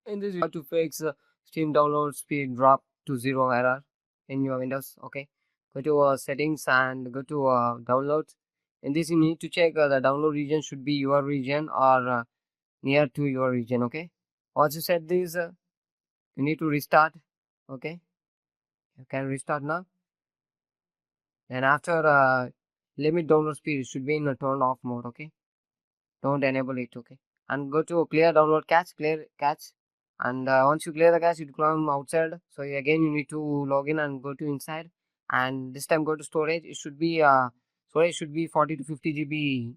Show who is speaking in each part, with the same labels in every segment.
Speaker 1: In this, you have to fix Steam download speed drop to 0 error in your Windows. Okay, go to settings and go to downloads. In this, you need to check the download region should be your region or near to your region. Okay, once you set this, you need to restart. Okay, you can restart now. And after limit download speed, it should be in a turn off mode. Okay, don't enable it. Okay, and go to clear download cache, clear cache. And once you clear the cache, it come outside. So again, you need to log in and go to inside. And this time, go to storage. It should be storage should be 40 to 50 GB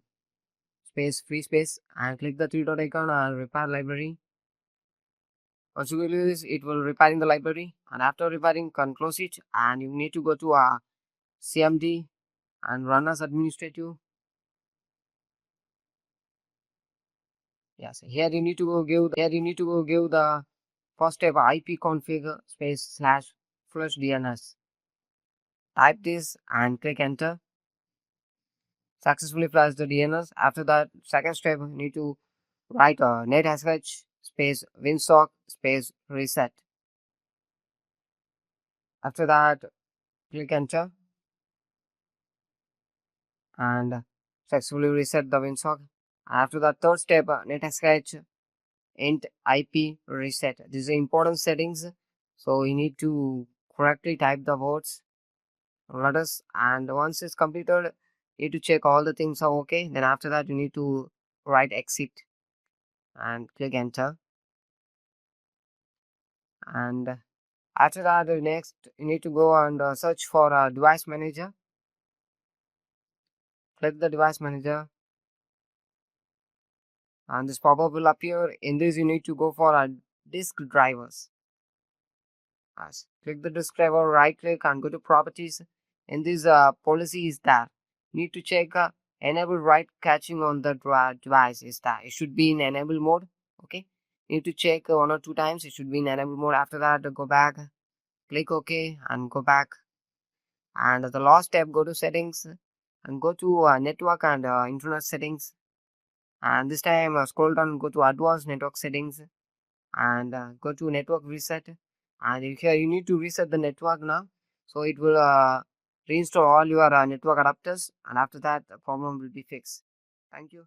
Speaker 1: space, free space. And click the three dot icon and repair library. Once you do this, it will repairing the library. And after repairing, can close it. And you need to go to CMD and run as administrative. Yes, here you need to go give the first step IP config space slash flush DNS. Type this and click enter. Successfully flush the DNS. After that, second step, you need to write netsh space winsock space reset. After that, click enter and successfully reset the winsock. After that, third step, netsh int IP reset. These are important settings, so you need to correctly type the words, letters, and once it's completed, you need to check all the things are okay. Then after that, you need to write exit and click enter. And after that, next you need to go and search for a device manager. Click the device manager, and this pop-up will appear. In this, you need to go for disk drivers. As click the disk driver, right click and go to properties. In this policy is that you need to check enable write caching on the device. Is that it should be in enable mode. Okay, you need to check one or two times. It should be in enable mode. After that, go back, click OK and go back. And the last step, go to settings and go to network and internet settings. And this time, scroll down, go to advanced network settings and go to network reset. And here you need to reset the network now, so it will reinstall all your network adapters, and after that the problem will be fixed. Thank you.